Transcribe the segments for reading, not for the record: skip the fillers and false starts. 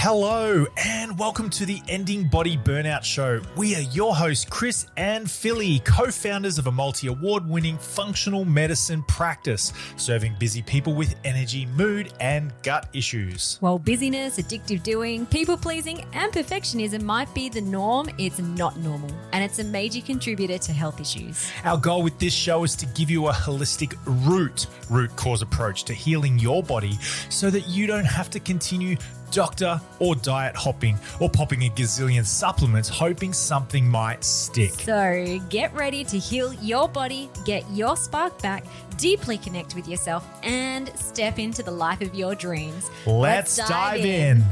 Hello and welcome to the Ending Body Burnout Show. We are your hosts, Chris and Philly, co-founders of a multi-award-winning functional medicine practice, serving busy people with energy, mood, and gut issues. While busyness, addictive doing, people-pleasing, and perfectionism might be the norm, it's not normal, and it's a major contributor to health issues. Our goal with this show is to give you a holistic root cause approach to healing your body so that you don't have to continue doctor or diet hopping or popping a gazillion supplements hoping something might stick. So get ready to heal your body, get your spark back, deeply connect with yourself, and step into the life of your dreams. Let's dive in.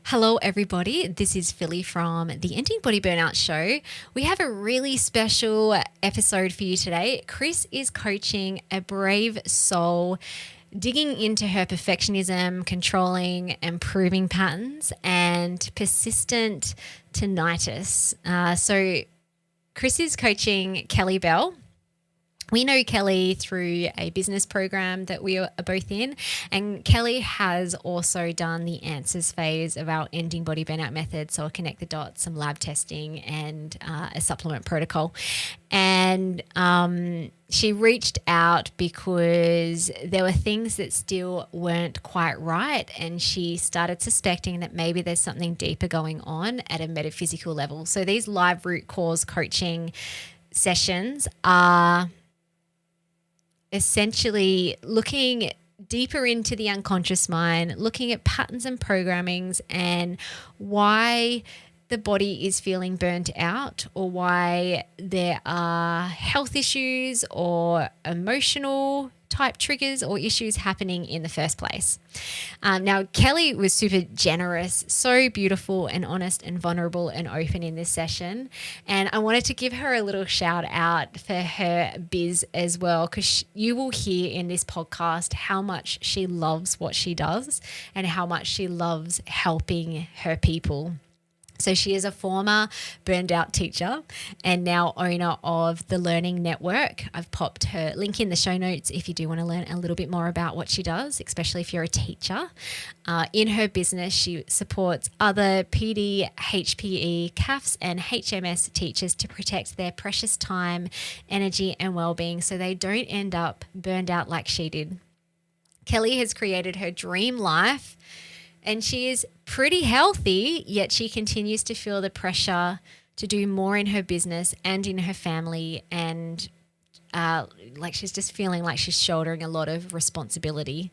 Hello, everybody. This is Philly from the Ending Body Burnout Show. We have a really special episode for you today. Chris is coaching a brave soul, digging into her perfectionism, controlling, improving patterns, and persistent tinnitus. So Chris is coaching Kelly Bell. We know Kelly through a business program that we are both in, and Kelly has also done the answers phase of our Ending Body Burnout method, so I'll connect the dots, some lab testing, and a supplement protocol. And she reached out because there were things that still weren't quite right, and she started suspecting that maybe there's something deeper going on at a metaphysical level. So these live root cause coaching sessions are essentially looking deeper into the unconscious mind, looking at patterns and programmings and why the body is feeling burnt out, or why there are health issues or emotional type triggers or issues happening in the first place. Now, Kelly was super generous, so beautiful and honest and vulnerable and open in this session. And I wanted to give her a little shout out for her biz as well, because you will hear in this podcast how much she loves what she does and how much she loves helping her people. So she is a former burned out teacher and now owner of the Learning Network. I've popped her link in the show notes if you do want to learn a little bit more about what she does, especially if you're a teacher. In her business, she supports other PD, HPE, CAFs and HMS teachers to protect their precious time, energy and well-being so they don't end up burned out like she did. Kelly has created her dream life, and she is pretty healthy, yet she continues to feel the pressure to do more in her business and in her family, and like she's just feeling like she's shouldering a lot of responsibility.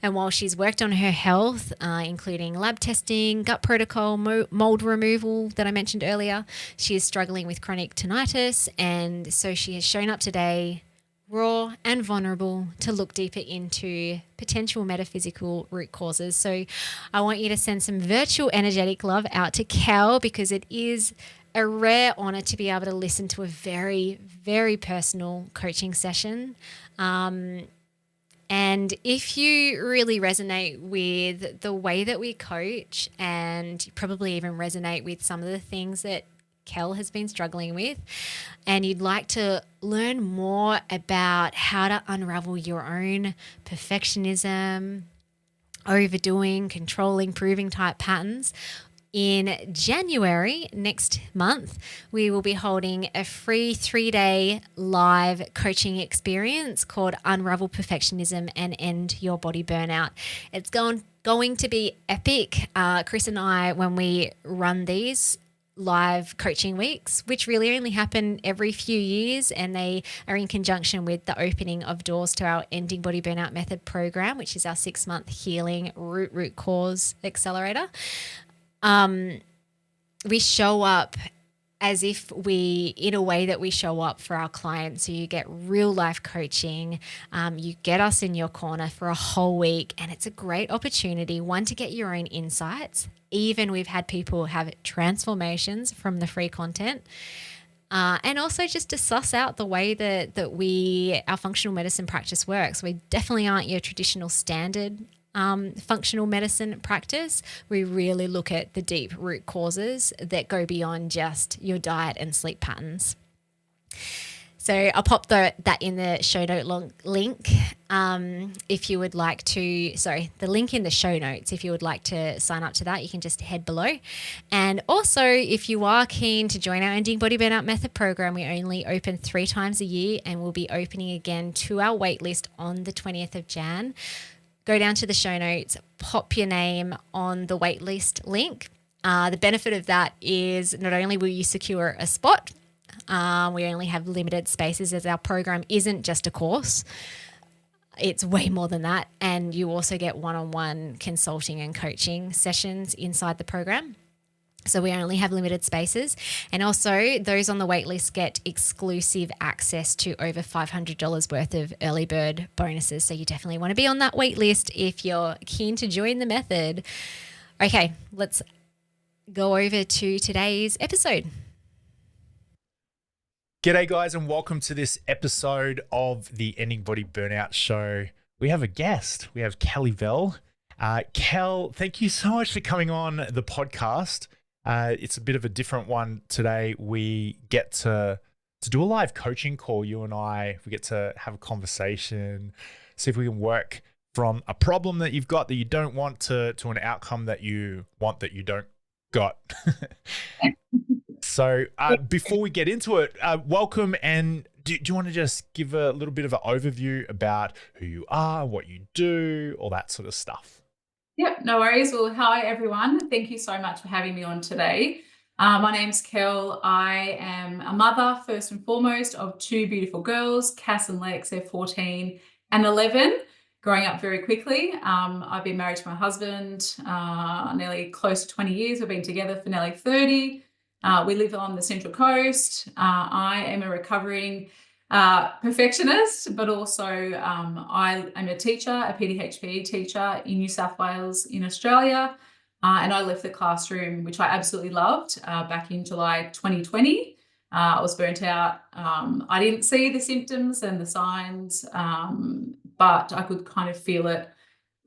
And while she's worked on her health, including lab testing, gut protocol, mold removal that I mentioned earlier, she is struggling with chronic tinnitus, and so she has shown up today raw and vulnerable to look deeper into potential metaphysical root causes. So I want you to send some virtual energetic love out to Kell, because it is a rare honor to be able to listen to a very, very personal coaching session. And if you really resonate with the way that we coach, and you probably even resonate with some of the things that Kell has been struggling with, and you'd like to learn more about how to unravel your own perfectionism, overdoing, controlling, proving type patterns, in January next month, we will be holding a free 3-day live coaching experience called Unravel Perfectionism and End Your Body Burnout. It's going to be epic. Chris and I, when we run these live coaching weeks, which really only happen every few years, and they are in conjunction with the opening of doors to our Ending Body Burnout Method program, which is our 6-month healing root cause accelerator. We show up as if in a way that we show up for our clients. So you get real life coaching, you get us in your corner for a whole week, and it's a great opportunity, one, to get your own insights. Even we've had people have transformations from the free content, and also just to suss out the way that our functional medicine practice works. We definitely aren't your traditional standard functional medicine practice. We really look at the deep root causes that go beyond just your diet and sleep patterns. So I'll pop that in the show note link if you would like to. Sorry, the link in the show notes. If you would like to sign up to that, you can just head below. And also, if you are keen to join our Ending Body Burnout Method program, we only open 3 times a year, and we'll be opening again to our waitlist on the 20th of Jan. Go down to the show notes, pop your name on the waitlist link. The benefit of that is not only will you secure a spot, we only have limited spaces as our program isn't just a course. It's way more than that. And you also get one-on-one consulting and coaching sessions inside the program. So we only have limited spaces. And also those on the waitlist get exclusive access to over $500 worth of early bird bonuses. So you definitely want to be on that waitlist if you're keen to join the method. Okay, let's go over to today's episode. G'day, guys, and welcome to this episode of the Ending Body Burnout Show. We have a guest. We have Kell. Kell, thank you so much for coming on the podcast. It's a bit of a different one today. We get to do a live coaching call, you and I. We get to have a conversation, see if we can work from a problem that you've got that you don't want to an outcome that you want that you don't got. So before we get into it, welcome. And do you want to just give a little bit of an overview about who you are, what you do, all that sort of stuff? Yep, no worries. Well, hi, everyone. Thank you so much for having me on today. My name's Kell. I am a mother, first and foremost, of 2 beautiful girls, Cass and Lex. They're 14 and 11, growing up very quickly. I've been married to my husband nearly close to 20 years. We've been together for nearly 30. We live on the Central Coast. I am a recovering perfectionist, but also I am a teacher, a PDHPE teacher in New South Wales in Australia. And I left the classroom, which I absolutely loved, back in July 2020. I was burnt out. I didn't see the symptoms and the signs, but I could kind of feel it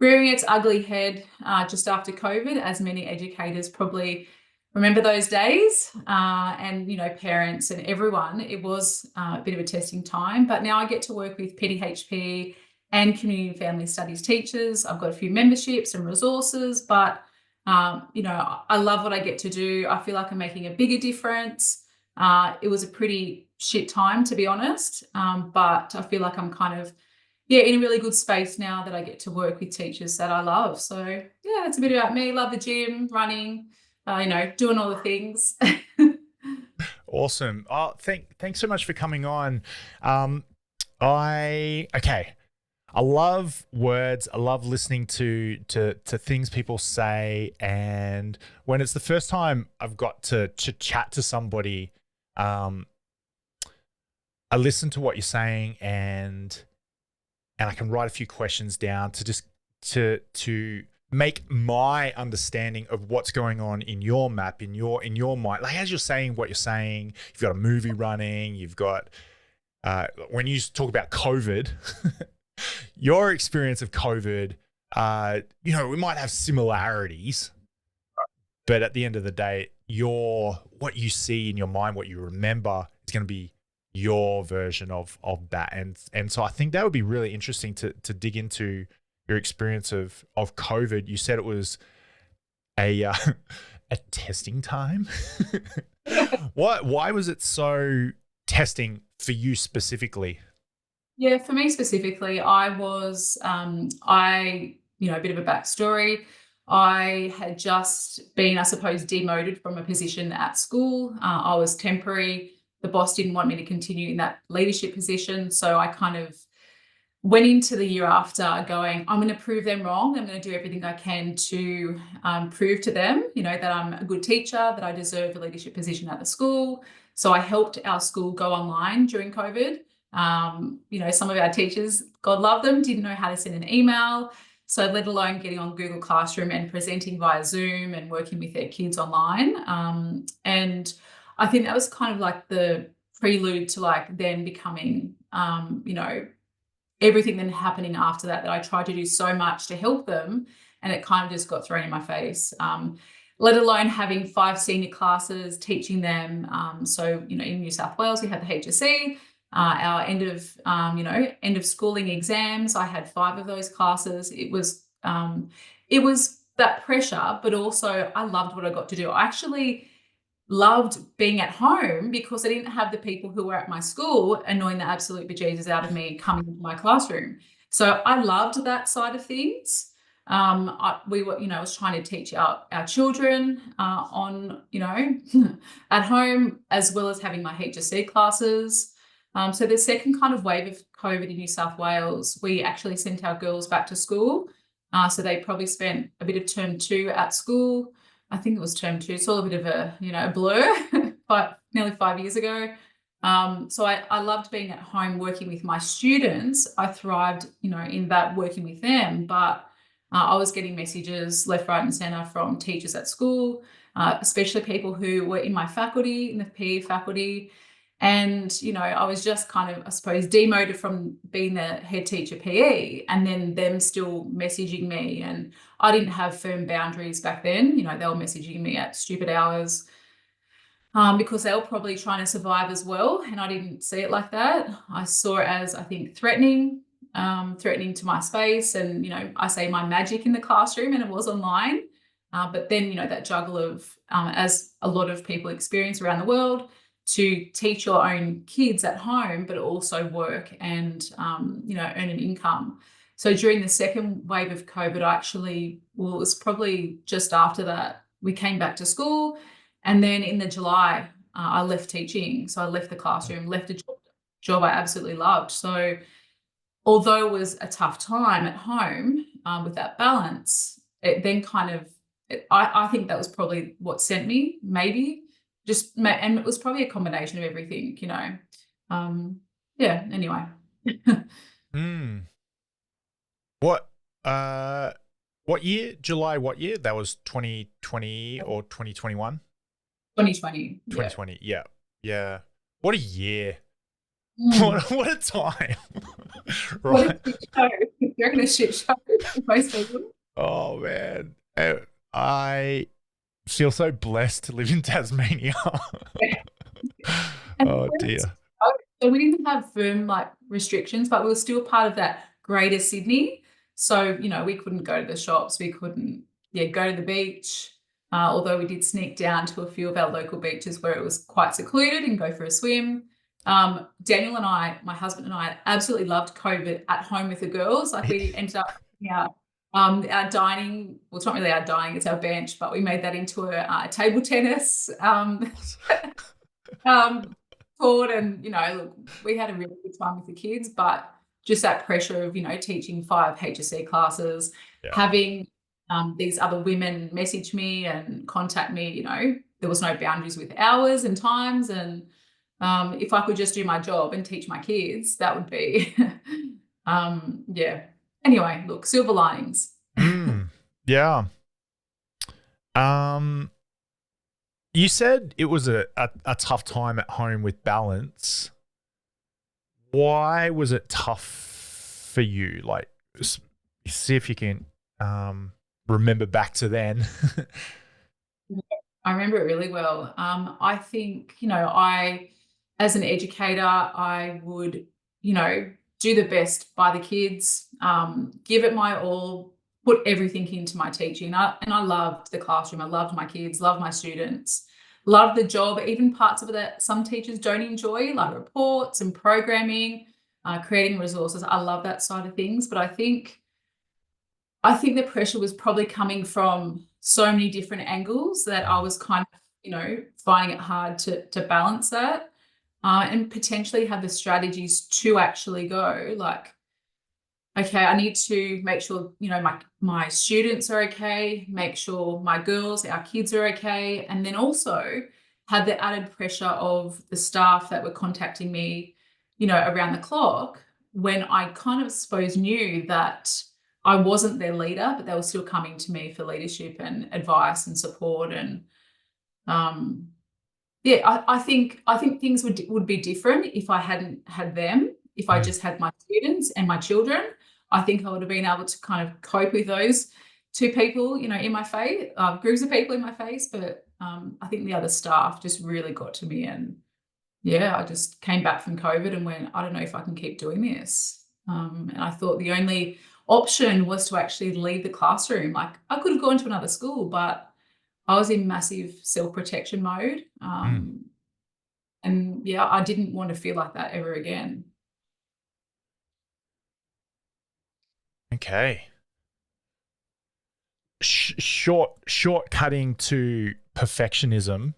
rearing its ugly head just after COVID, as many educators probably remember those days, and, you know, parents and everyone. It was a bit of a testing time, but now I get to work with PDHP and community and family studies teachers. I've got a few memberships and resources, but, you know, I love what I get to do. I feel like I'm making a bigger difference. It was a pretty shit time, to be honest, but I feel like I'm kind of, in a really good space now that I get to work with teachers that I love. So, yeah, that's a bit about me. Love the gym, running, you know, doing all the things. Awesome. Oh, thanks so much for coming on. I love words. I love listening to things people say, and when it's the first time I've got to chat to somebody, I listen to what you're saying, and I can write a few questions down to just to make my understanding of what's going on in your map, in your mind. Like, as you're saying what you're saying, you've got a movie running, you've got, when you talk about COVID, your experience of COVID, you know, we might have similarities, but at the end of the day, what you see in your mind, what you remember, is going to be your version of that. And so I think that would be really interesting to dig into your experience of COVID. You said it was a testing time. Why was it so testing for you specifically? Yeah, for me specifically, I was, you know, a bit of a backstory. I had just been, I suppose, demoted from a position at school. I was temporary. The boss didn't want me to continue in that leadership position. So I kind of went into the year after going, I'm going to prove them wrong. I'm going to do everything I can to prove to them, you know, that I'm a good teacher, that I deserve a leadership position at the school. So I helped our school go online during COVID. You know, some of our teachers, God love them, didn't know how to send an email. So let alone getting on Google Classroom and presenting via Zoom and working with their kids online. And I think that was kind of like the prelude to like them becoming, you know, everything then happening after that I tried to do so much to help them, and it kind of just got thrown in my face. Let alone having 5 senior classes, teaching them. So, you know, in New South Wales, we have the HSE, our end of schooling exams. I had 5 of those classes. It was that pressure, but also I loved what I got to do. I actually loved being at home because I didn't have the people who were at my school annoying the absolute bejesus out of me coming into my classroom. So I loved that side of things. I was trying to teach our children on, at home, as well as having my HSC classes. So the second kind of wave of COVID in New South Wales, we actually sent our girls back to school. So they probably spent a bit of term 2 at school. I think it was term 2. It's all a bit of a blur, but nearly 5 years ago. So I loved being at home working with my students. I thrived, in that working with them, but I was getting messages left, right and centre from teachers at school, especially people who were in my faculty, in the PE faculty. And, I was just kind of, I suppose, demoted from being the head teacher PE and then them still messaging me. And I didn't have firm boundaries back then. They were messaging me at stupid hours because they were probably trying to survive as well. And I didn't see it like that. I saw it as, I think, threatening to my space and, I say my magic in the classroom, and it was online. But then, that juggle of, as a lot of people experience around the world, to teach your own kids at home, but also work and, earn an income. So during the second wave of COVID, it was probably just after that, we came back to school. And then in the July, I left teaching. So I left the classroom, left a job I absolutely loved. So although it was a tough time at home with that balance, it then I think that was probably what sent me, maybe. And it was probably a combination of everything, anyway. What year? July, what year? That was 2020 or 2021? 2020. 2020, yeah. What a year. What a time. Right. What a shit show. You're going to shit show most people. Oh, man. I feel so blessed to live in Tasmania. Oh, dear. So we didn't have firm restrictions, but we were still part of that greater Sydney. So, we couldn't go to the shops. We couldn't go to the beach. Although we did sneak down to a few of our local beaches where it was quite secluded and go for a swim. Daniel and I, my husband and I, absolutely loved COVID at home with the girls. We ended up our dining, well, it's not really our dining, it's our bench, but we made that into a table tennis court. And, look, we had a really good time with the kids, but just that pressure of, teaching 5 HSC classes, having these other women message me and contact me, there was no boundaries with hours and times. And if I could just do my job and teach my kids, that would be, Anyway, look, silver linings. Yeah. You said it was a tough time at home with balance. Why was it tough for you? See if you can remember back to then. I remember it really well. I think, as an educator, I would, do the best by the kids, give it my all, put everything into my teaching. And I loved the classroom. I loved my kids, loved my students, loved the job, even parts of it that some teachers don't enjoy, like reports and programming, creating resources. I love that side of things. But I think the pressure was probably coming from so many different angles that I was kind of, finding it hard to balance that. And potentially have the strategies to actually go okay, I need to make sure, my students are okay, make sure my girls, our kids are okay. And then also have the added pressure of the staff that were contacting me, around the clock, when I kind of suppose knew that I wasn't their leader, but they were still coming to me for leadership and advice and support. And I think things would be different if I hadn't had them. If I just had my students and my children, I think I would have been able to kind of cope with those 2 people, in my face, groups of people in my face. But I think the other staff just really got to me, and yeah, I just came back from COVID and went, I don't know if I can keep doing this. And I thought the only option was to actually leave the classroom. Like I could have gone to another school, but I was in massive self-protection mode. Mm. And yeah, I didn't want to feel like that ever again. Okay. Shortcutting to perfectionism.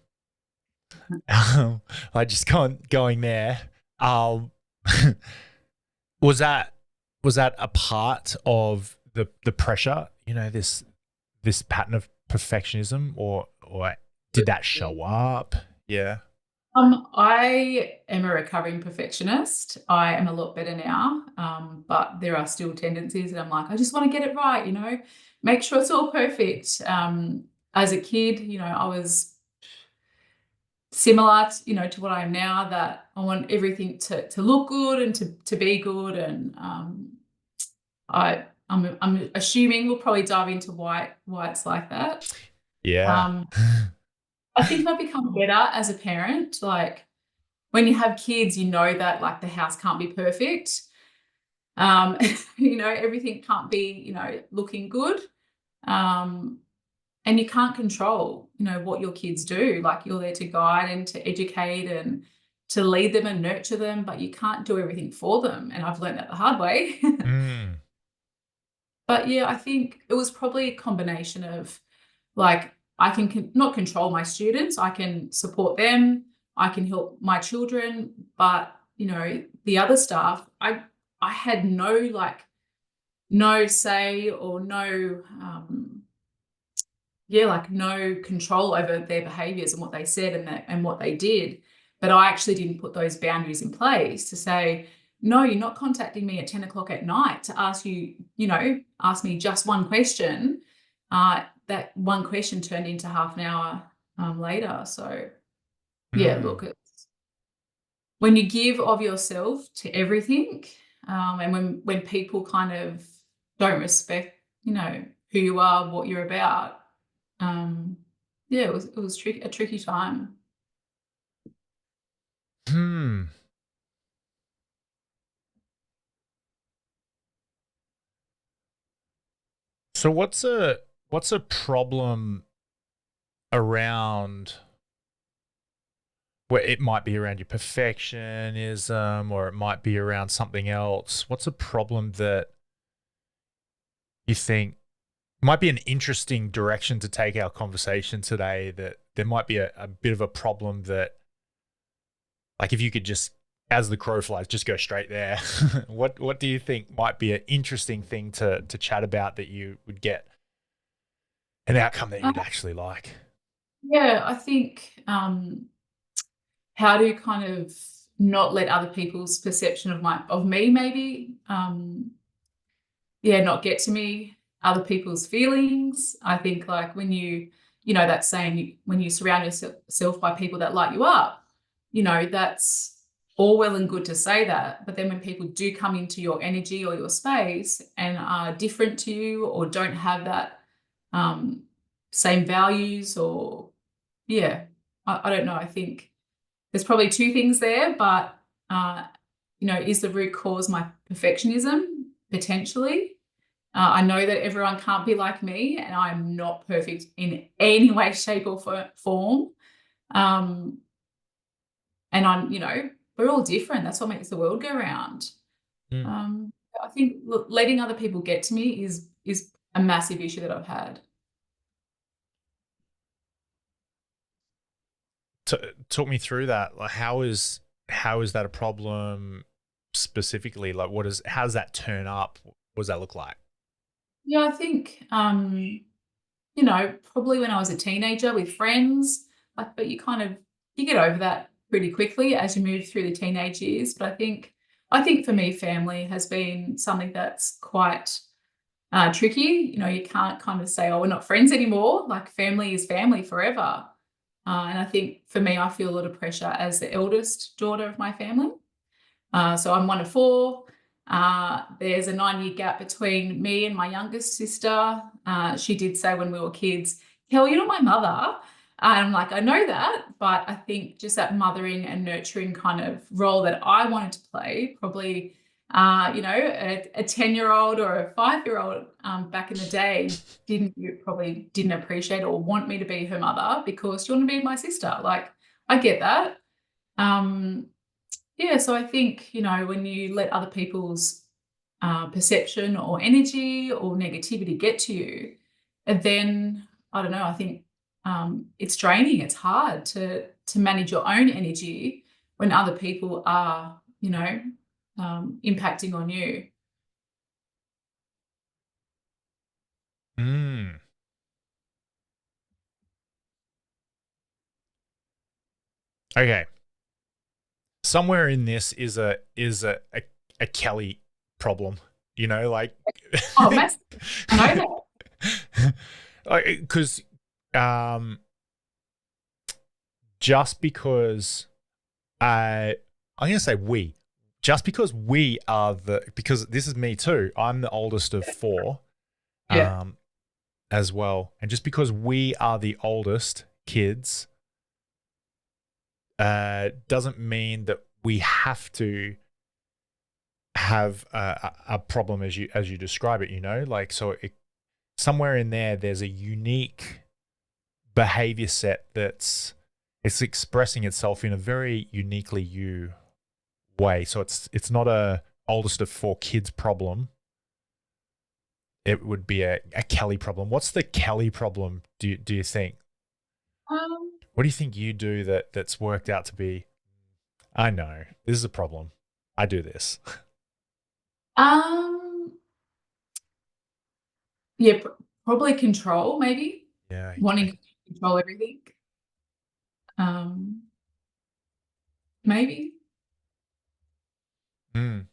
Like just going there. Um, was that a part of the pressure? You know, this pattern of perfectionism, or did that show up? Yeah. I am a recovering perfectionist. I am a lot better now, but there are still tendencies that I'm like, I just want to get it right, make sure it's all perfect. As a kid, I was similar, to what I am now, that I want everything to look good and to be good. And I'm assuming we'll probably dive into why it's like that. Yeah. Um, I think I've become better as a parent. Like when you have kids, that like the house can't be perfect. Um, everything can't be, looking good. Um, and you can't control, what your kids do. Like you're there to guide and to educate and to lead them and nurture them, but you can't do everything for them. And I've learned that the hard way. Mm. But yeah, I think it was probably a combination of like, I can not control my students, I can support them, I can help my children, but the other stuff, I had no say or no like no control over their behaviors and what they said and what they did. But I actually didn't put those boundaries in place to say, no, you're not contacting me at 10 o'clock at night to ask ask me just one question. That one question turned into half an hour later. So yeah, Mm. look, when you give of yourself to everything, and when people kind of don't respect, who you are, what you're about, yeah, it was a tricky time. Hmm. So what's a problem around where it might be around your perfectionism or it might be around something else? What's a problem that you think might be an interesting direction to take our conversation today, that there might be a bit of a problem that, like, if you could just, as the crow flies, just go straight there. What do you think might be an interesting thing to chat about that you would get an outcome that you Uh, would actually like? yeah, I think how to kind of not let other people's perception of me maybe not get to me, other people's feelings. I think like when that saying, when you surround yourself by people that light you up, that's all well and good to say that. But then when people do come into your energy or your space and are different to you or don't have that um, same values or, yeah, I don't know. I think there's probably two things there, but, is the root cause my perfectionism? Potentially. I know that everyone can't be like me, and I'm not perfect in any way, shape, or form. Um, and we're all different. That's what makes the world go round. Mm. Um, I think letting other people get to me is a massive issue that I've had. Talk me through that. Like, how is that a problem specifically? Like, how does that turn up? What does that look like? Yeah, I think probably when I was a teenager with friends, like, but you get over that pretty quickly as you move through the teenage years. But I think for me, family has been something that's quite tricky. You can't kind of say, oh, we're not friends anymore. Like family is family forever. And I think for me, I feel a lot of pressure as the eldest daughter of my family. So I'm one of four. There's a 9-year gap between me and my youngest sister. She did say when we were kids, Kell, you're not my mother. I'm like, I know that, but I think just that mothering and nurturing kind of role that I wanted to play, probably, a 10-year-old or a 5-year-old back in the day probably didn't appreciate or want me to be her mother because you want to be my sister. Like, I get that. Yeah, so I think, when you let other people's perception or energy or negativity get to you, and then I don't know, I think it's draining. It's hard to manage your own energy when other people are, impacting on you. Mm. Okay. Somewhere in this is a Kelly problem. Like Oh, massive. I know because um just because I'm gonna say just because we are because this is me too. I'm the oldest of four, that. Yeah. as well, and just because we are the oldest kids, doesn't mean that we have to have a problem as you describe it. Like so, somewhere in there's a unique behavior set it's expressing itself in a very uniquely you way. So it's not a oldest of four kids problem. It would be a Kelly problem. What's the Kelly problem? Do you think? Um, What do you think you do that's worked out to be? I know this is a problem. I do this. um, yeah, probably control, maybe Yeah. wanting Okay. to control everything. Um, maybe. Mm.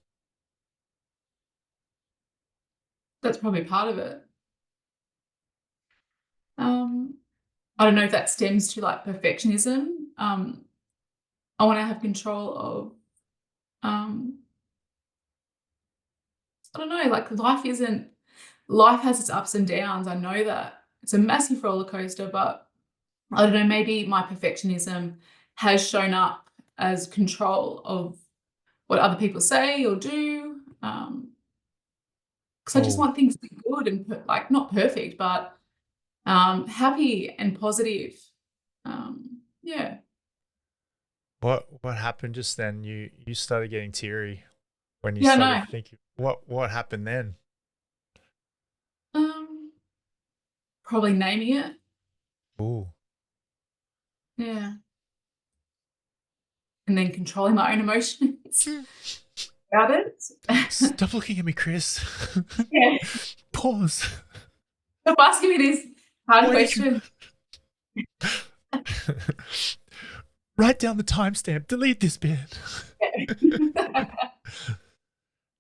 That's probably part of it. Um, I don't know if that stems to like perfectionism. I want to have control of, I don't know, like life has its ups and downs. I know that it's a massive roller coaster, but I don't know, maybe my perfectionism has shown up as control of what other people say or do. Because I just Oh, want things to be good and like not perfect, but happy and positive. Yeah. what happened just then? You started getting teary when you Yeah, started no. thinking. What happened then? Um, Probably naming it. Ooh. Yeah. And then controlling my own emotions about it. Stop looking at me, Chris. Yeah. Pause. Stop asking me these hard Why did you questions. write down the timestamp? Delete this bit.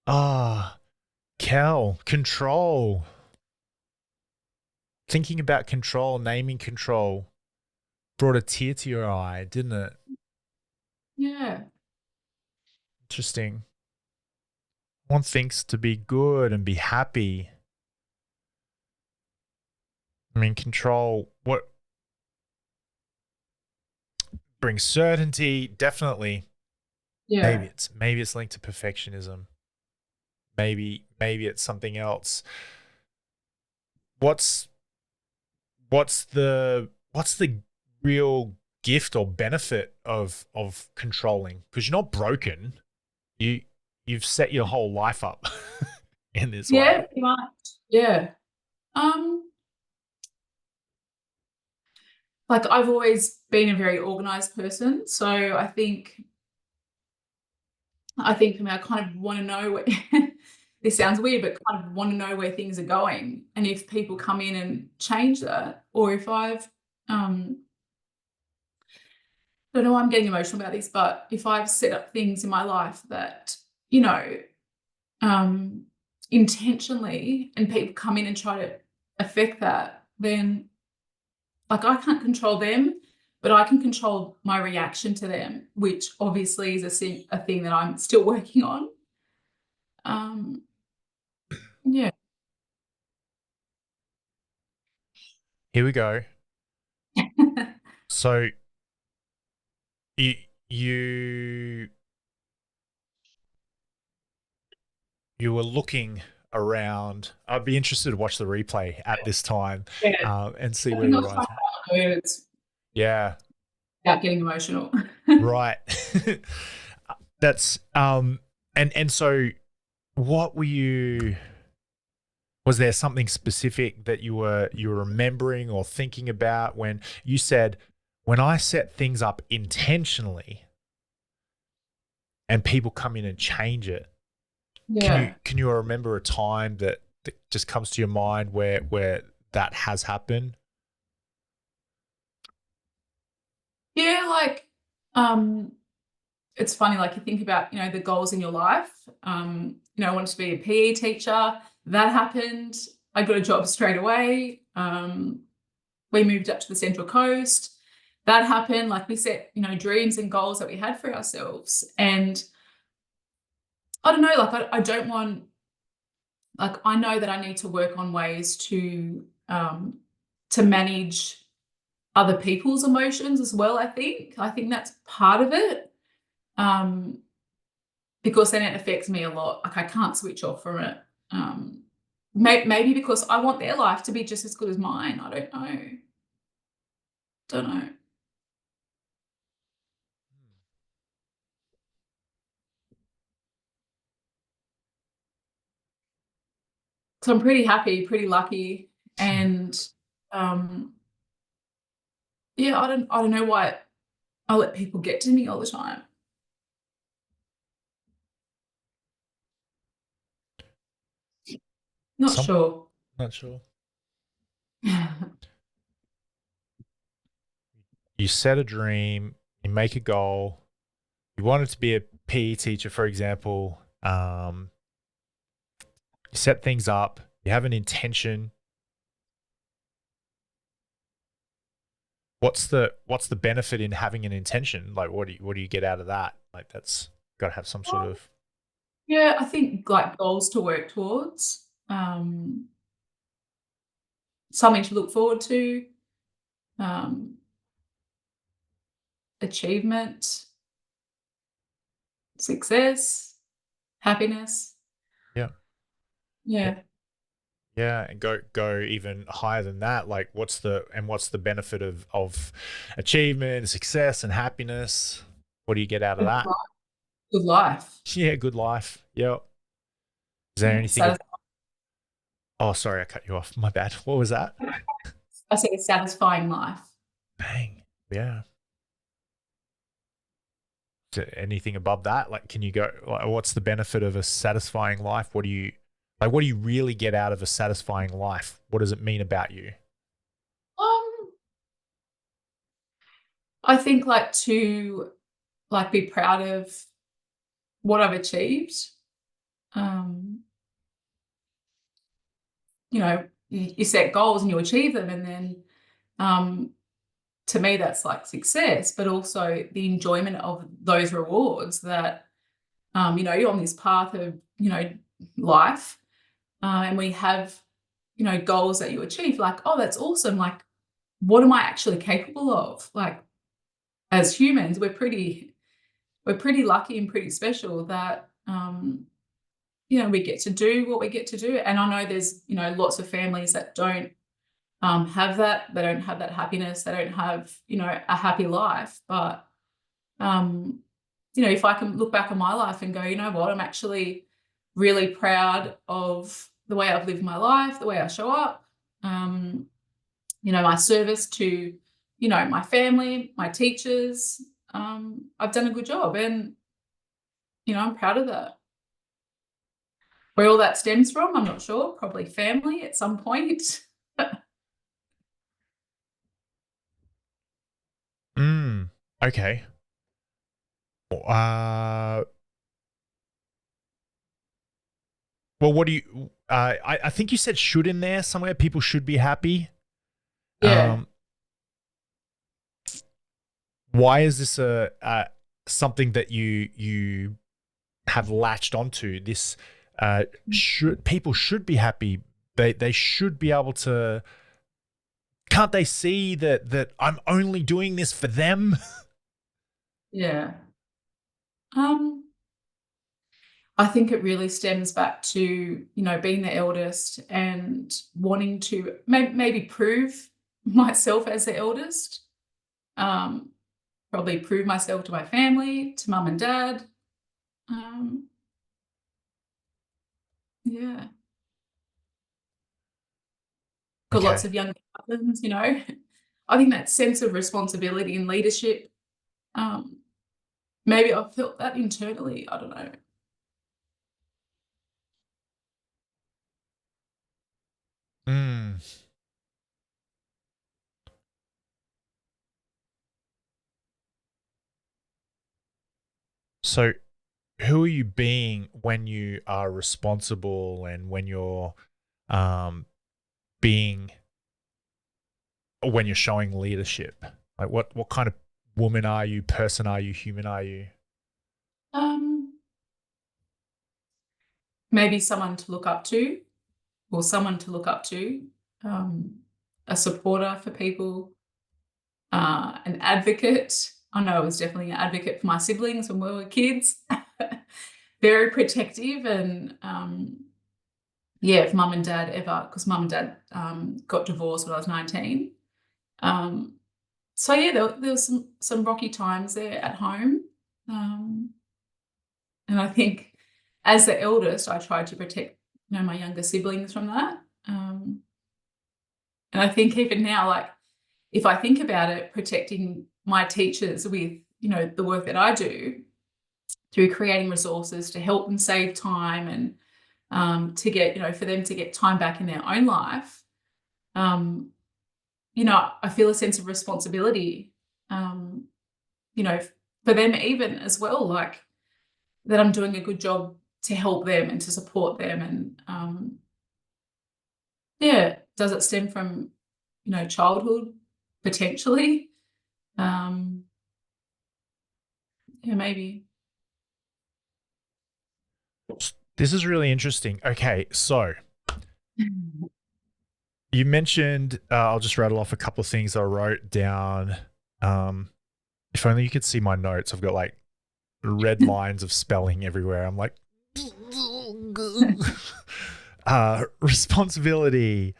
Ah, Cal, control. Thinking about control, naming control brought a tear to your eye, didn't it? Yeah. Interesting. I want things to be good and be happy. I mean, control, what brings certainty? Definitely. Yeah. Maybe it's linked to perfectionism. Maybe it's something else. What's what's the real gift or benefit of controlling? Because you're not broken. You you've set your whole life up in this Yeah, way. pretty much. Yeah. Um, like I've always been a very organized person. So I think for me, I kind of want to know where this sounds weird, but kind of want to know where things are going. And if people come in and change that, or if I don't know why I'm getting emotional about this, but if I've set up things in my life that, you know, um, intentionally and people come in and try to affect that, then like I can't control them, but I can control my reaction to them, which obviously is a thing that I'm still working on. Um, yeah. Here we go. So you you you were looking around. I'd be interested to watch the replay at this time, Yeah. and see I where think you I'll guys find were. out where it's Yeah, about getting emotional. right. That's and so what were you? Was there something specific that you were remembering or thinking about when you said, when I set things up intentionally and people come in and change it? Can you Yeah. can you remember a time that just comes to your mind where that has happened? Yeah, like, um, it's funny, like you think about, the goals in your life. I wanted to be a PE teacher. That happened. I got a job straight away. We moved up to the Central Coast. That happened. Like we set, dreams and goals that we had for ourselves. And I don't know, like I don't want, like I know that I need to work on ways to manage other people's emotions as well. I think that's part of it. Um, because then it affects me a lot. Like I can't switch off from it. Um, maybe because I want their life to be just as good as mine. I don't know. Don't know. So I'm pretty happy, pretty lucky, and um, yeah, I don't know why I let people get to me all the time. Not Some sure. Not sure. You set a dream, you make a goal. You wanted to be a PE teacher, for example. You set things up. You have an intention. What's the benefit in having an intention? Like, what do you get out of that? Like, that's got to have some sort of. Yeah, I think like goals to work towards, something to look forward to, um, achievement, success, happiness. Yeah. Yeah. Yeah, and go even higher than that. Like, what's the benefit of achievement, success, and happiness? What do you get out of Good that? life. Good life. Yeah, good life. Yep. Is there Yeah. anything? Oh, sorry, I cut you off. My bad. What was that? I said a satisfying life. Bang. Yeah. Anything above that? Like, can you go? Like, what's the benefit of a satisfying life? What do you really get out of a satisfying life? What does it mean about you? Um, I think like to like be proud of what I've achieved. Um, you set goals and you achieve them, and then um, to me that's like success, but also the enjoyment of those rewards that you're on this path of life, and we have goals that you achieve. Like, oh, that's awesome. Like, what am I actually capable of? Like, as humans, we're pretty lucky and pretty special that we get to do what we get to do. And I know there's lots of families that don't have that. They don't have that happiness. They don't have a happy life. But um, if I can look back on my life and go, you know what, I'm actually really proud of the way I've lived my life, the way I show up, my service to my family, my teachers. I've done a good job, and I'm proud of that. Where all that stems from, I'm not sure. Probably family at some point. Mm, okay. Well, what do you? I think you said should in there somewhere. People should be happy. Yeah. Um, why is this something that you have latched onto? This should people should be happy. They should be able to can't they see that I'm only doing this for them? Yeah. I think it really stems back to, being the eldest and wanting to maybe prove myself as the eldest. Probably prove myself to my family, to mum and dad. Yeah. Got lots Okay. of young cousins, I think that sense of responsibility and leadership, maybe I've felt that internally. I don't know. Mm. So who are you being when you are responsible and when you're um, being when you're showing leadership? Like what kind of woman are you, person are you, human are you? Um, Maybe someone to look up to, or someone to look up to, um, a supporter for people, an advocate. I know I was definitely an advocate for my siblings when we were kids. Very protective and yeah, if mum and dad ever, because mum and dad got divorced when I was 19. So yeah, there was some rocky times there at home. And I think as the eldest, I tried to protect, my younger siblings from that. And I think even now, like if I think about it, protecting my teachers with, the work that I do through creating resources to help them save time and to get, for them to get time back in their own life. I feel a sense of responsibility, um, for them even as well, like that I'm doing a good job to help them and to support them. And yeah, does it stem from, childhood potentially? Yeah, maybe. This is really interesting. Okay, so you mentioned, I'll just rattle off a couple of things I wrote down. If only you could see my notes. I've got like red lines of spelling everywhere. I'm like, responsibility,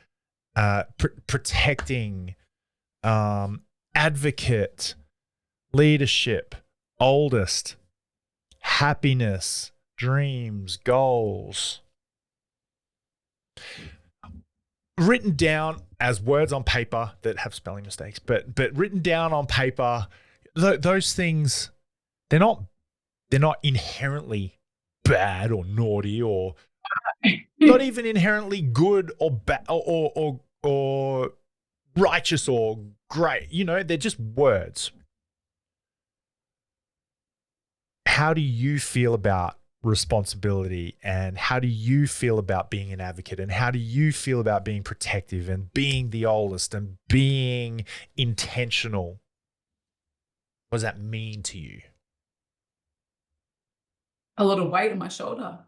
protecting, advocate, leadership, oldest, happiness, dreams, goals. Written down as words on paper that have spelling mistakes, but written down on paper, those things, they're not inherently bad or naughty or not even inherently good or bad or righteous or great. They're just words. How do you feel about responsibility, and how do you feel about being an advocate, and how do you feel about being protective and being the oldest and being intentional? What does that mean to you? A lot of weight on my shoulder.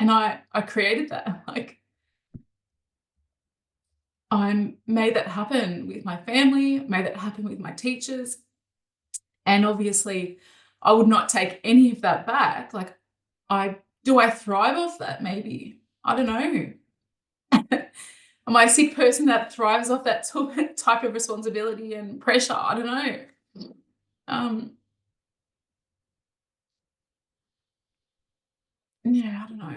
And I created that. Like I made that happen with my family, made that happen with my teachers. And obviously I would not take any of that back. Like I thrive off that maybe? I don't know. Am I a sick person that thrives off that type of responsibility and pressure? I don't know. Um, yeah, I don't know.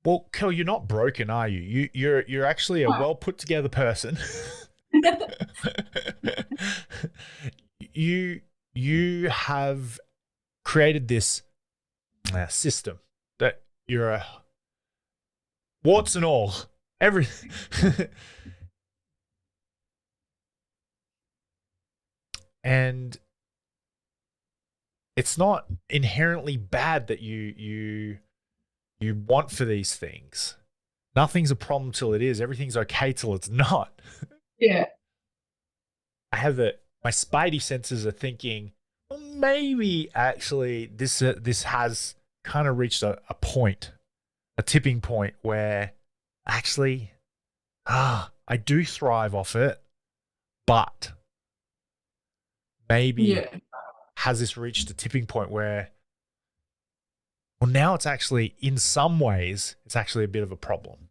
Well, Kell, you're not broken, are you? You're actually a Oh. well put together person. you you have created this system that you're a warts and all, everything. And it's not inherently bad that you want for these things. Nothing's a problem till it is. Everything's okay till it's not. Yeah. I have my spidey senses are thinking, well, maybe actually this has kind of reached a point. a tipping point where actually, I do thrive off it, but maybe Yeah. has this reached a tipping point where, well, now it's actually, in some ways, it's actually a bit of a problem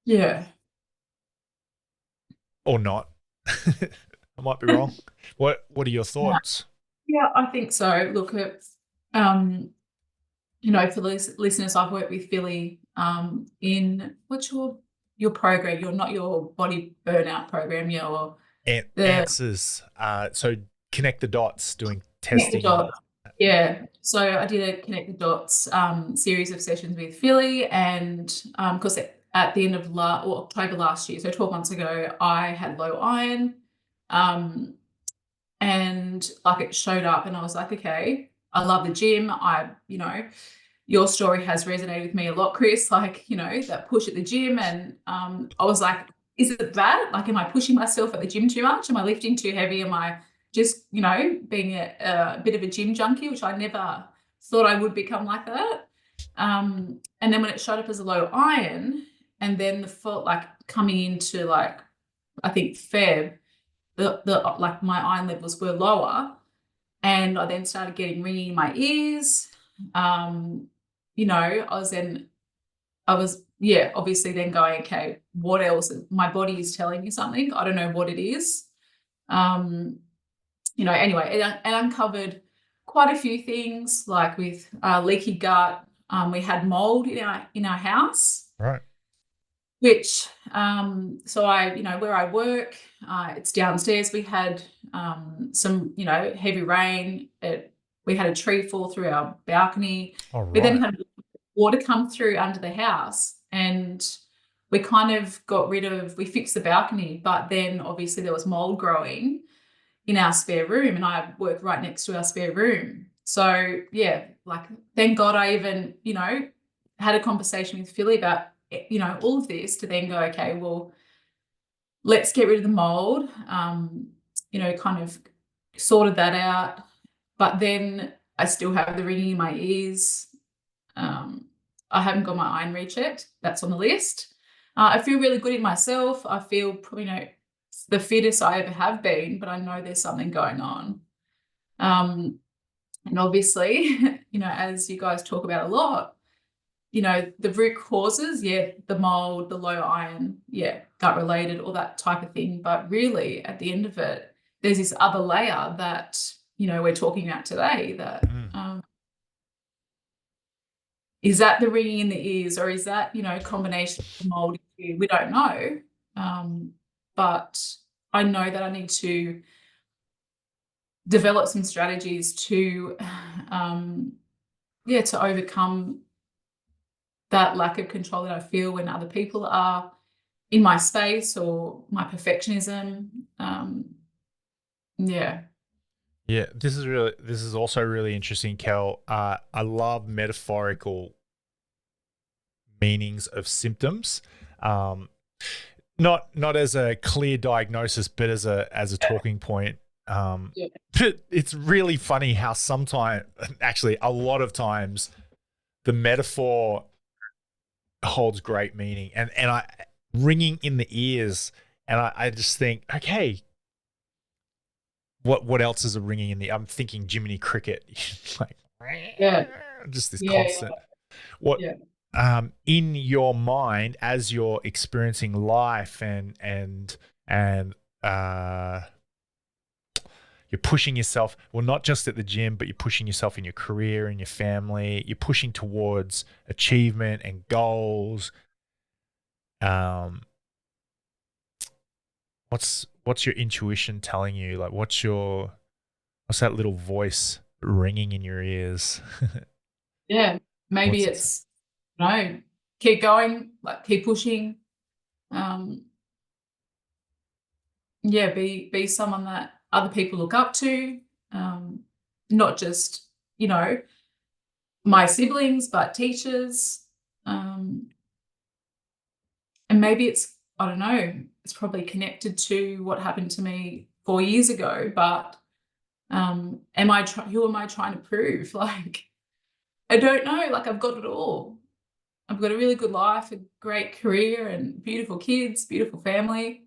Yeah. or not. I might be wrong. What are your Yeah. thoughts? Yeah, I think so. Look at, for listeners, I've worked with Philly in what's your program? You're not your body burnout program, your the Answers. So connect the dots, doing Connect the testing and Dots. Yeah. So I did a Connect the Dots series of sessions with Philly, and because at the end of October last year, so 12 months ago, I had low iron. Um, and like it showed up, and I was like, okay, I love the gym. Your story has resonated with me a lot, Chris, like, that push at the gym. And I was like, is it that? Like, am I pushing myself at the gym too much? Am I lifting too heavy? Am I just, being a bit of a gym junkie, which I never thought I would become like that. And then when it showed up as a low iron, and then the fault, like coming into like, I think Feb, the like my iron levels were lower, and I then started getting ringing in my ears. I was obviously then going, okay, what else? My body is telling me something. I don't know what it is. Anyway, it uncovered quite a few things, like with leaky gut. We had mold in our house, right. which so I, where I work, it's downstairs. We had some, heavy rain. We had a tree fall through our balcony. All We then right. had water come through under the house, and we kind of we fixed the balcony, but then obviously there was mold growing in our spare room, and I work right next to our spare room. So yeah, like thank God I even, had a conversation with Philly about, all of this, to then go, okay, well, let's get rid of the mold. Kind of sorted that out. But then I still have the ringing in my ears. I haven't got my iron rechecked. That's on the list. I feel really good in myself. I feel, the fittest I ever have been, but I know there's something going on. And obviously, as you guys talk about a lot, the root causes, the mold, the low iron, gut related, all that type of thing. But really, at the end of it, there's this other layer that, we're talking about today, that is that the ringing in the ears, or is that, a combination of the mold? We don't know. But I know that I need to develop some strategies to, to overcome that lack of control that I feel when other people are in my space, or my perfectionism. Yeah. Yeah, this is also really interesting, Kel. I love metaphorical meanings of symptoms. Not as a clear diagnosis, but as a talking point. It's really funny how sometimes, actually a lot of times, the metaphor holds great meaning, and I ringing in the ears, and I just think, okay, what else is a ringing in the? I'm thinking Jiminy Cricket, like just this constant. What Yeah. in your mind as you're experiencing life, and you're pushing yourself, well, not just at the gym, but you're pushing yourself in your career and your family. You're pushing towards achievement and goals. What's your intuition telling you? Like, what's that little voice ringing in your ears? Yeah. Maybe What's it say? it's, keep going, like keep pushing. Be someone that other people look up to. Not just, my siblings, but teachers. And maybe it's, I don't know, it's probably connected to what happened to me 4 years ago, but who am I trying to prove? Like, I don't know, like I've got it all. I've got a really good life, a great career, and beautiful kids, beautiful family.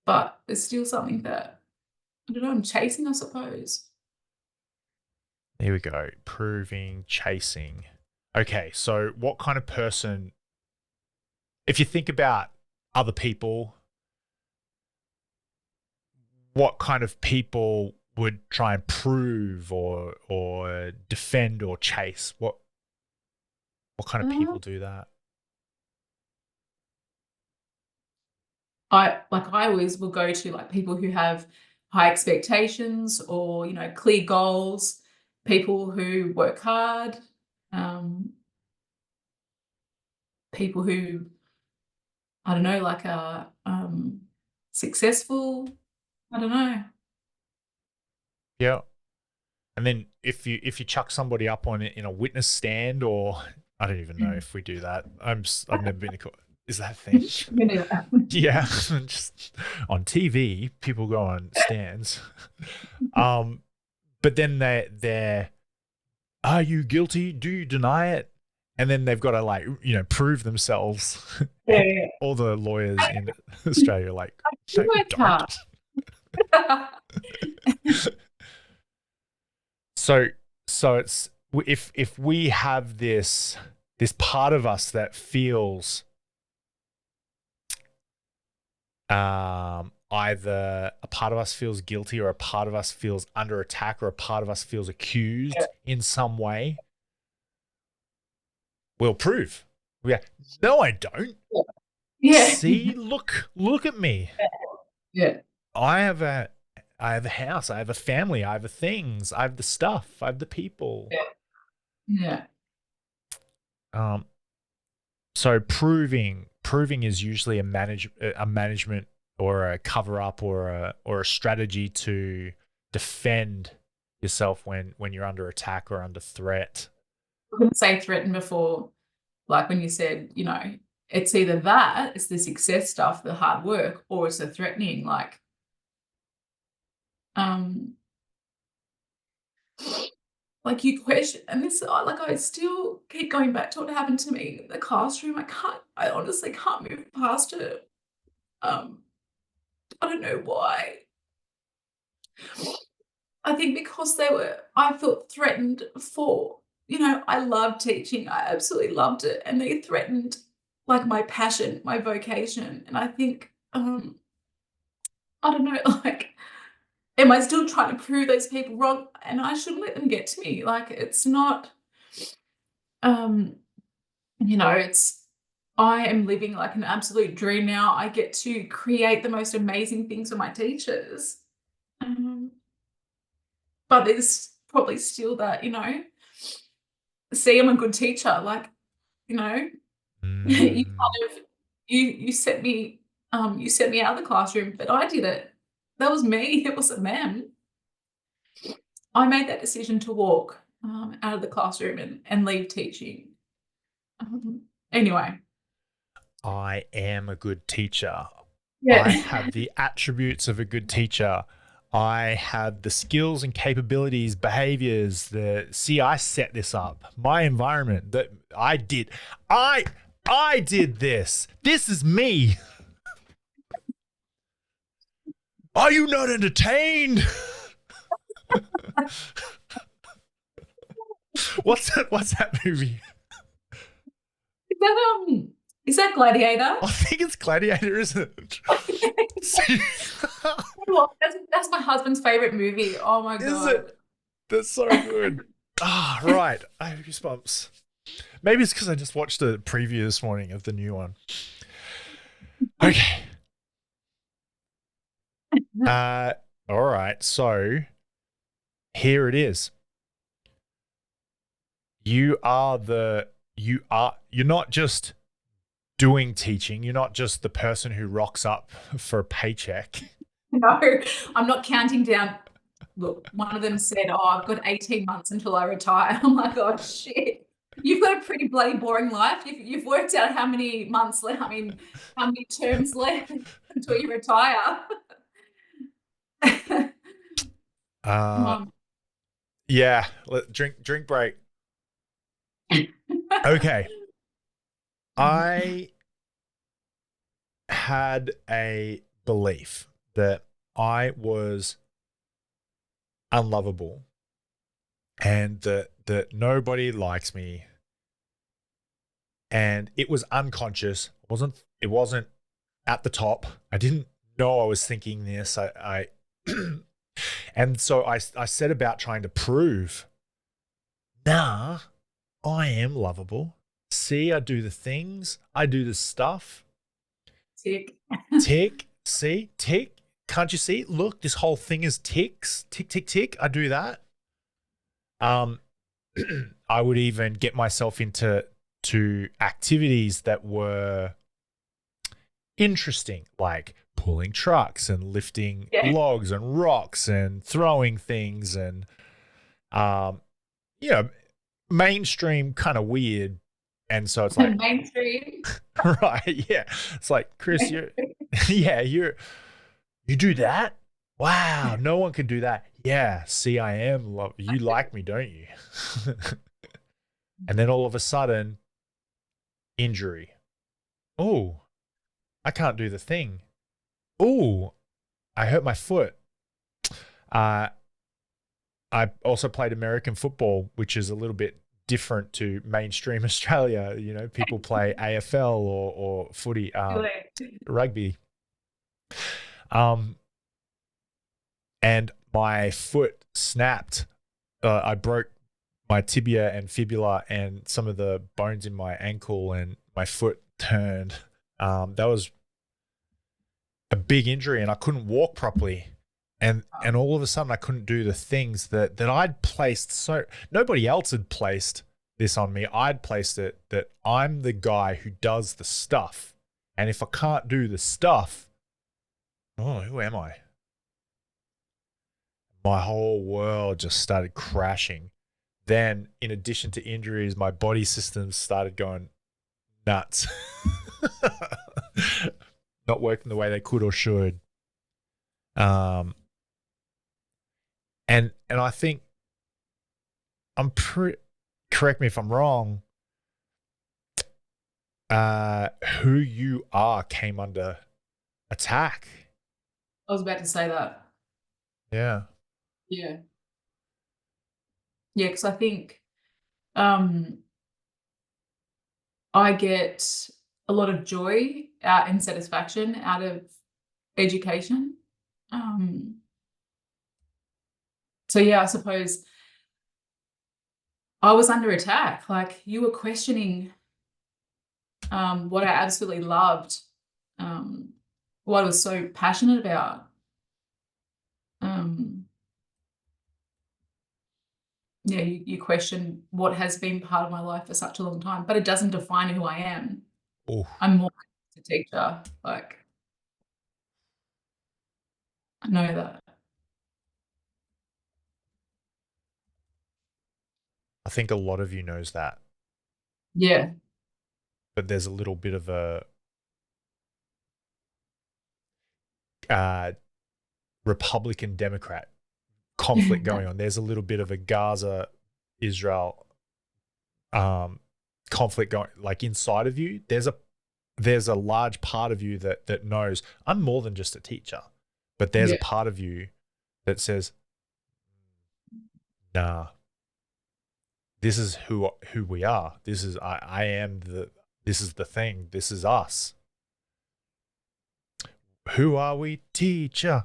But there's still something that, I don't know, I'm chasing, I suppose. Here we go. Proving, chasing. Okay, so what kind of person, if you think about other people, what kind of people would try and prove or defend or chase? What kind of Uh, people do that? I always will go to like people who have high expectations or, clear goals, people who work hard, um, people who, I don't know, like are successful. I don't know. Yeah. And then if you chuck somebody up on it in a witness stand, or I don't even know if we do that. I've never been to court. Is that a thing? Anyway. Yeah, just on TV, people go on stands. But then they're, are you guilty? Do you deny it? And then they've got to like prove themselves. Yeah. All the lawyers in Australia are like, no, you Work hard. don't. So it's, if we have this part of us that feels either a part of us feels guilty, or a part of us feels under attack, or a part of us feels accused in some way, we'll prove. Yeah. No, I don't. Yeah. See, look at me. Yeah. I have a house, I have a family, I have the things, I have the stuff, I have the people. Yeah. Um, so proving is usually a management or a cover up or a strategy to defend yourself when you're under attack or under threat. I couldn't say threaten before, like when you said, it's either that, it's the success stuff, the hard work, or it's the threatening, um, like you question, and this, like I still keep going back to what happened to me in the classroom. I honestly can't move past it. Um, I don't know why. I think because I felt threatened for, I loved teaching. I absolutely loved it. And they threatened like my passion, my vocation. And I think, I don't know, like, am I still trying to prove those people wrong? And I shouldn't let them get to me. Like, it's not, um, I am living like an absolute dream now. I get to create the most amazing things for my teachers. Um, but there's probably still that, see, I'm a good teacher. Like, you know, you kind of you sent me out of the classroom, but I did it. That was me. It wasn't them. I made that decision to walk out of the classroom and leave teaching. Anyway. I am a good teacher. Yeah. I have the attributes of a good teacher. I have the skills and capabilities, behaviors. I set this up. My environment that I did. I did this. This is me. Are you not entertained? What's that movie? Is that Gladiator? I think it's Gladiator, isn't it? That's my husband's favorite movie. Oh my God. Is it? That's so good. Right. I have goosebumps. Maybe it's because I just watched the preview this morning of the new one. Okay. All right. So here it is. You're not just doing teaching. You're not just the person who rocks up for a paycheck. No, I'm not counting down. Look, one of them said, "Oh, I've got 18 months until I retire." I'm like, "Oh shit, you've got a pretty bloody boring life. You've worked out how many months left. I mean, how many terms left until you retire." Yeah. Drink break. Okay. I had a belief that I was unlovable and that nobody likes me, and it was unconscious. It wasn't at the top. I didn't know I was thinking this. I and so I set about trying to prove, nah, I am lovable. See, I do the things, I do the stuff. Tick. Tick, see, tick. Can't you see? Look, this whole thing is ticks. Tick, tick, tick. I do that. Um, I would even get myself into activities that were interesting, like pulling trucks and lifting Yeah. logs and rocks and throwing things and um, you know, mainstream kind of weird. And so it's like, Mainstream. right, yeah. It's like, Chris, you're yeah, you do that? Wow, no one can do that. Yeah, see, I am love. You like me, don't you? And then all of a sudden, injury. Oh, I can't do the thing. Oh, I hurt my foot. Uh, I also played American football, which is a little bit different to mainstream Australia. You know, people play AFL or footy, rugby. Um, and my foot snapped. I broke my tibia and fibula and some of the bones in my ankle, and my foot turned. That was a big injury, and I couldn't walk properly. And all of a sudden I couldn't do the things that I'd placed. So nobody else had placed this on me. I'd placed it that I'm the guy who does the stuff. And if I can't do the stuff, oh, who am I? My whole world just started crashing. Then, in addition to injuries, my body systems started going nuts. Not working the way they could or should. And I think I'm pretty, correct me if I'm wrong, who you are came under attack. I was about to say that. Yeah. Yeah. Yeah, because I think um, I get a lot of joy out and satisfaction out of education. Um, so yeah, I suppose I was under attack. Like you were questioning what I absolutely loved, what I was so passionate about. Um, yeah, you question what has been part of my life for such a long time, but it doesn't define who I am. Oh, I'm more than a teacher. Like I know that. I think a lot of you knows that, Yeah. but there's a little bit of a uh, Republican Democrat conflict going on. There's a little bit of a Gaza Israel conflict going, like inside of you. There's a large part of you that knows I'm more than just a teacher, but there's a Yeah. part of you that says, nah, this is who we are. This is I am the this is the thing. This is us. Who are we? Teacher.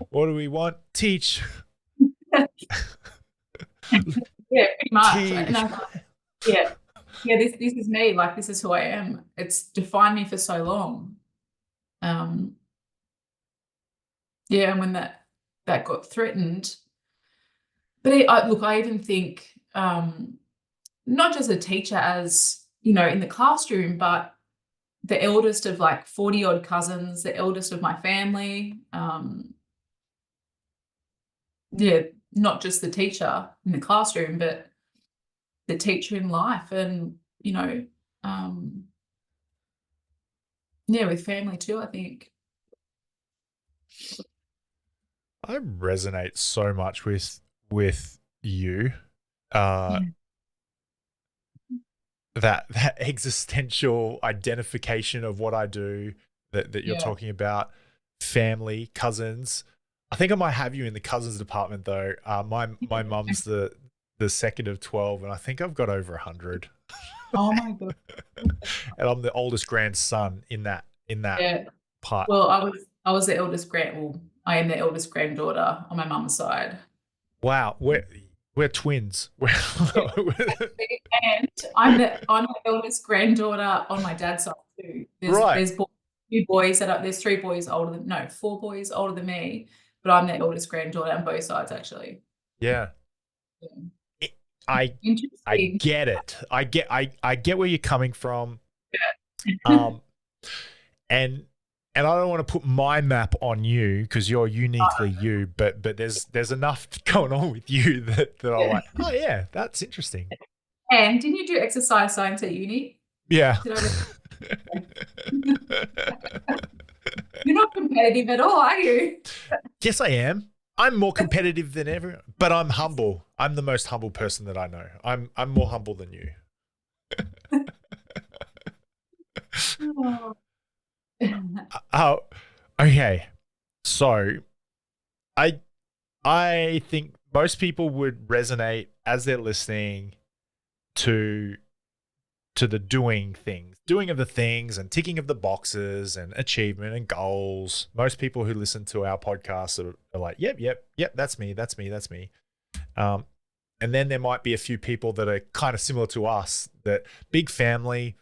What do we want? Teach. Yeah, pretty much. And Teach. yeah, yeah. This is me. Like this is who I am. It's defined me for so long. Um, yeah, and when that got threatened, but look, I even think not just a teacher as in the classroom, but the eldest of like 40 odd cousins, the eldest of my family. Yeah, not just the teacher in the classroom, but the teacher in life, and um, yeah, with family too. I think. I resonate so much with you. Uh, Yeah. that existential identification of what I do that you're Yeah. talking about, family, cousins. I think I might have you in the cousins department though. My mum's the second of 12, and I think I've got over 100, Oh my God. and I'm the oldest grandson in that Yeah. part. Well, I was the eldest well, I am the eldest granddaughter on my mum's side. Wow, we're twins. Yeah. And I'm the eldest granddaughter on my dad's side too. There's Right. there's two boys there's three boys older than no, four boys older than me, but I'm the eldest granddaughter on both sides actually. Yeah. Yeah. It- I I Interesting. get it. I get where you're coming from. Yeah. Um, and I don't want to put my map on you because you're uniquely you, but there's enough going on with you that I'm Yeah. like, oh yeah, that's interesting. And didn't you do exercise science at uni? Yeah. Did I You're not competitive at all, are you? Yes, I am. I'm more competitive than everyone, but I'm humble. I'm the most humble person that I know. I'm more humble than you. Oh. Oh, okay. So I I think most people would resonate as they're listening to the doing of the things and ticking of the boxes and achievement and goals. Most people who listen to our podcast are like, yep, that's me, that's me, that's me. Um, and then there might be a few people that are kind of similar to us, that big family,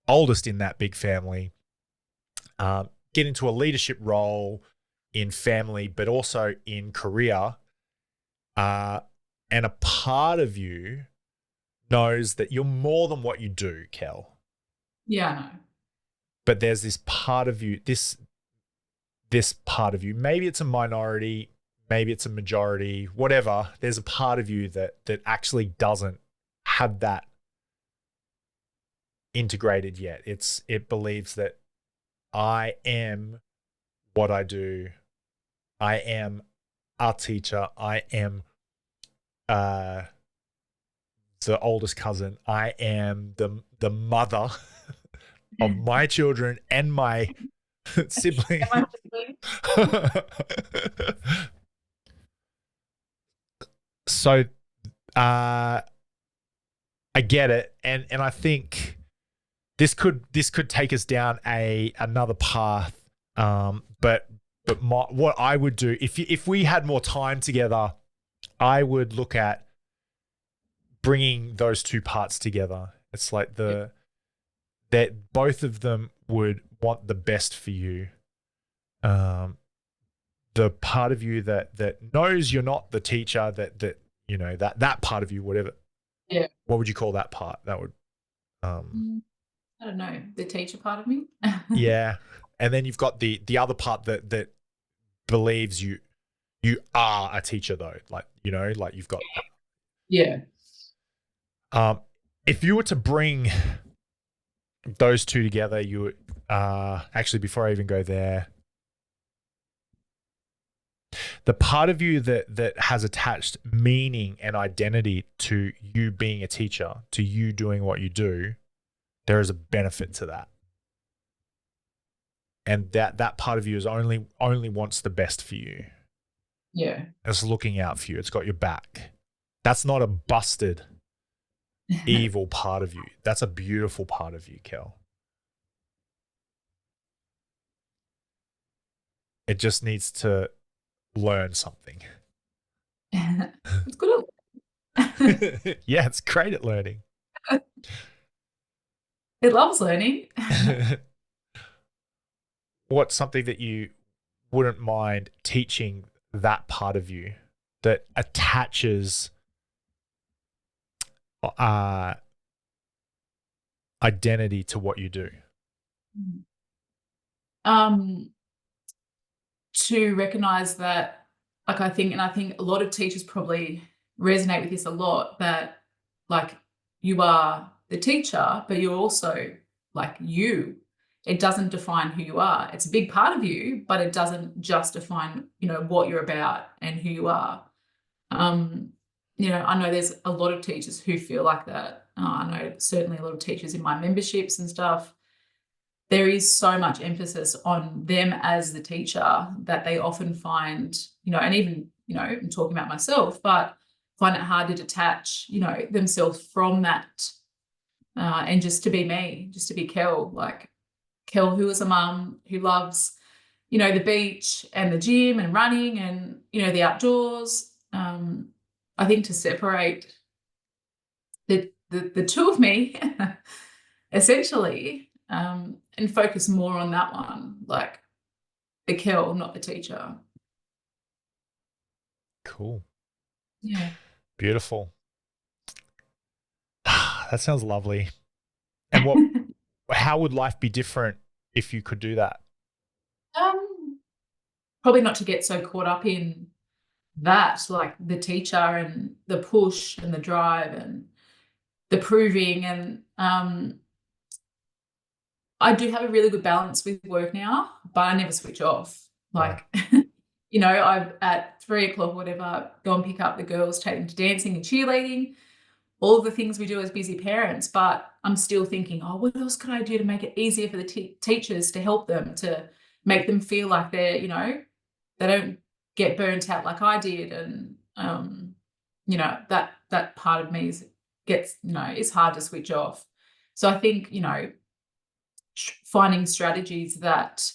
oldest in that big family, get into a leadership role in family, but also in career. And a part of you knows that you're more than what you do, Kell. Yeah, I know. But there's this part of you, this part of you. Maybe it's a minority, maybe it's a majority, whatever. There's a part of you that actually doesn't have that integrated yet. It believes that I am what I do. I am a teacher. I am the oldest cousin. I am the mother of my children and my sibling. Am I listening? So I get it, and I think this could take us down another path. But what I would do if we had more time together, I would look at bringing those two parts together. It's like that both of them would want the best for you. The part of you that knows you're not the teacher, that you know, that part of you, whatever. Yeah. What would you call that part? That would I don't know. The teacher part of me. yeah. And then you've got the other part that believes you are a teacher though. Like, you know, like you've got Yeah. if you were to bring those two together, you would actually, before I even go there, the part of you that has attached meaning and identity to you being a teacher, to you doing what you do, there is a benefit to that. And that part of you is only wants the best for you. Yeah. It's looking out for you. It's got your back. That's not a busted, evil part of you. That's a beautiful part of you, Kell. It just needs to learn something. It's good. Yeah, it's great at learning. It loves learning. What's something that you wouldn't mind teaching that part of you that attaches identity to what you do? To recognize that, like, I think a lot of teachers probably resonate with this a lot, that like you are the teacher, but you're also like you. It doesn't define who you are. It's a big part of you, but it doesn't just define, what you're about and who you are. I know there's a lot of teachers who feel like that. I know certainly a lot of teachers in my memberships and stuff, there is so much emphasis on them as the teacher that they often find, and even, I'm talking about myself, but find it hard to detach, themselves from that, and just to be me, just to be Kell, like Kell, who is a mum who loves, the beach and the gym and running and, the outdoors. I think to separate the two of me essentially, and focus more on that one, like the Kell, not the teacher. Cool. Yeah. Beautiful. That sounds lovely. And how would life be different if you could do that? Probably not to get so caught up in that, like the teacher and the push and the drive and the proving. And I do have a really good balance with work now, but I never switch off. Right. Like, I at 3:00 or whatever, go and pick up the girls, take them to dancing and cheerleading, all of the things we do as busy parents. But I'm still thinking, oh, what else could I do to make it easier for the teachers, to help them, to make them feel like they're, they don't get burnt out like I did. And, that part of me gets, it's hard to switch off. So I think, finding strategies that,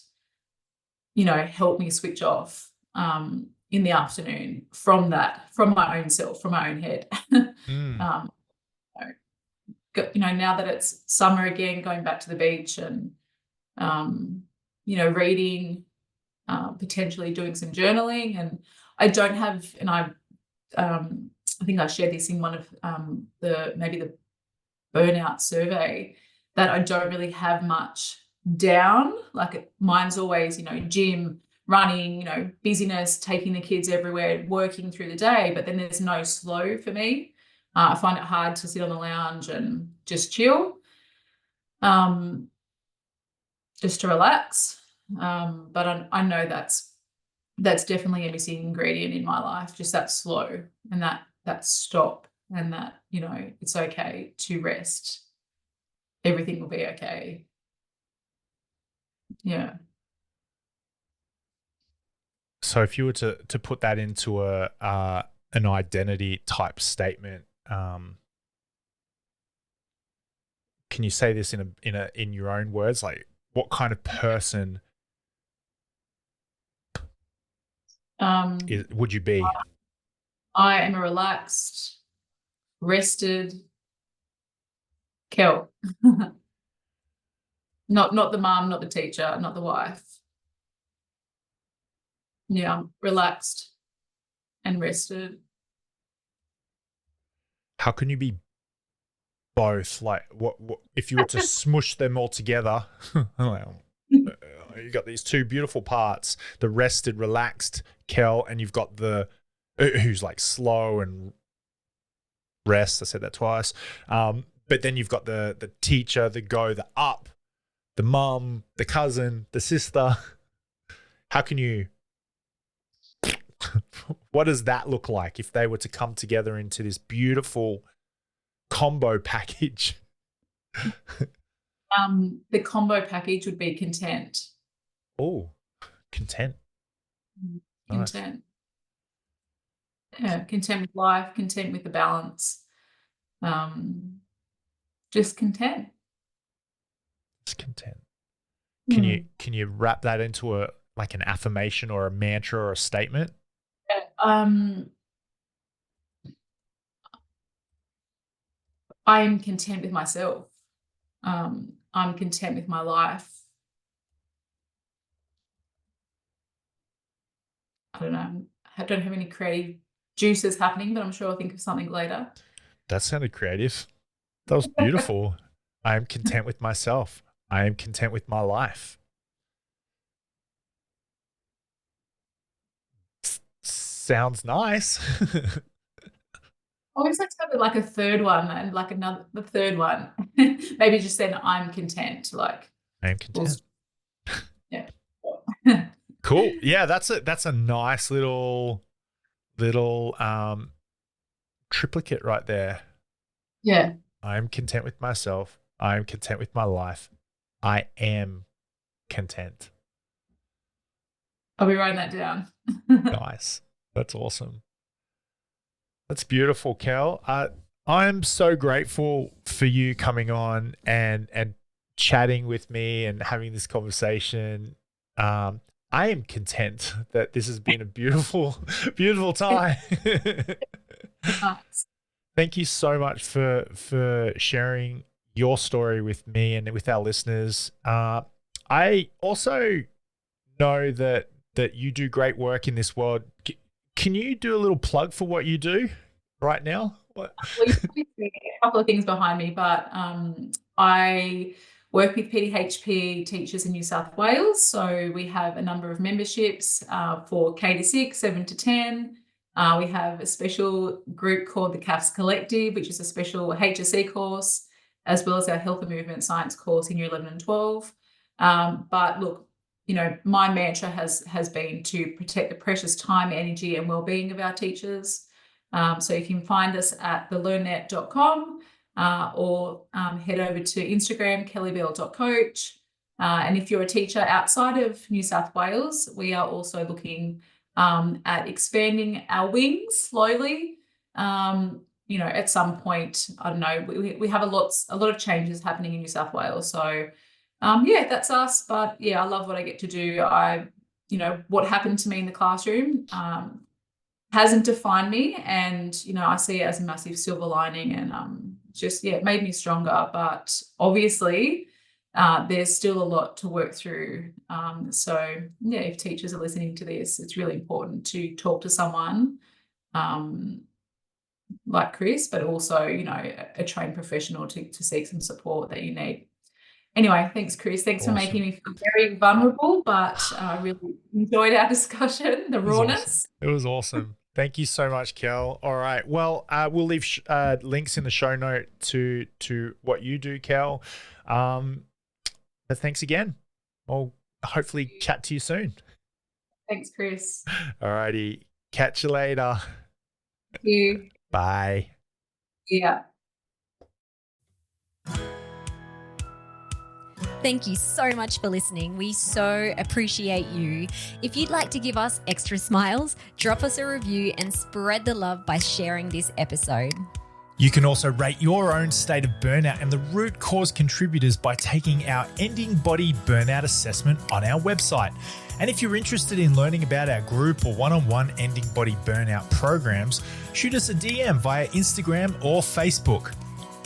help me switch off in the afternoon from my own self, from my own head. Now that it's summer again, going back to the beach and, reading, potentially doing some journaling. And I don't have, and I think I shared this in one of the burnout survey, that I don't really have much down. Like mine's always, gym, running, busyness, taking the kids everywhere, working through the day, but then there's no slow for me. I find it hard to sit on the lounge and just chill, just to relax. But I know that's definitely a missing ingredient in my life, just that slow and that stop, and that, it's okay to rest. Everything will be okay. Yeah. So if you were to put that into an identity type statement, can you say this in your own words? Like, what kind of person would you be? I am a relaxed, rested Kell. Not the mum, not the teacher, not the wife. Yeah, I'm relaxed and rested. How can you be both? Like, what if you were to smush them all together? You got these two beautiful parts: the rested, relaxed Kell, and you've got the who's like slow and rest. I said that twice. But then you've got the teacher, the up, the mum, the cousin, the sister. How can you? What does that look like if they were to come together into this beautiful combo package? The combo package would be content. Oh, content. Content. Nice. Yeah, content with life, content with the balance. Just content. Just content. Can you wrap that into an affirmation or a mantra or a statement? I am content with myself. I'm content with my life. I don't know. I don't have any creative juices happening, but I'm sure I'll think of something later. That sounded creative. That was beautiful. I am content with myself. I am content with my life. Sounds nice. I always like to have like a third one and like the third one. Maybe just then I'm content. Like I am content. Yeah. Cool. Yeah, that's a nice little triplicate right there. Yeah. I am content with myself. I am content with my life. I am content. I'll be writing that down. Nice. That's awesome. That's beautiful, Kell. I'm so grateful for you coming on and chatting with me and having this conversation. I am content that this has been a beautiful, beautiful time. Nice. Thank you so much for sharing your story with me and with our listeners. I also know that you do great work in this world. Can you do a little plug for what you do right now? What? Well, you probably see a couple of things behind me, but I work with PDHP teachers in New South Wales. So we have a number of memberships for K to 6, 7 to 10. We have a special group called the CAFS Collective, which is a special HSC course, as well as our Health and Movement Science course in Year 11 and 12. But look, my mantra has been to protect the precious time, energy, and well-being of our teachers. So you can find us at thelearnnet.com or head over to Instagram, kellybell.coach. And if you're a teacher outside of New South Wales, we are also looking at expanding our wings slowly. At some point, I don't know, we have a lot of changes happening in New South Wales. So that's us. But I love what I get to do. What happened to me in the classroom hasn't defined me, and I see it as a massive silver lining, and it made me stronger. But obviously, there's still a lot to work through. If teachers are listening to this, it's really important to talk to someone like Chris, but also a trained professional to seek some support that you need. Anyway, thanks, Chris. Thanks for making me feel very vulnerable, but I really enjoyed our discussion, the rawness. It was awesome. Thank you so much, Kell. All right. Well, we'll leave links in the show note to what you do, Kell. But thanks again. I'll hopefully chat to you soon. Thanks, Chris. All righty. Catch you later. Thank you. Bye. Yeah. Thank you so much for listening. We so appreciate you. If you'd like to give us extra smiles, drop us a review and spread the love by sharing this episode. You can also rate your own state of burnout and the root cause contributors by taking our Ending Body Burnout Assessment on our website. And if you're interested in learning about our group or one-on-one Ending Body Burnout programs, shoot us a DM via Instagram or Facebook.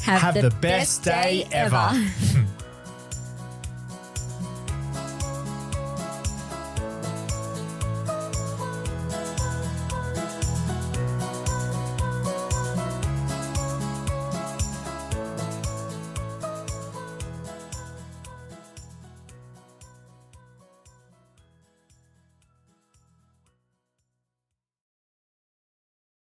Have the best day ever.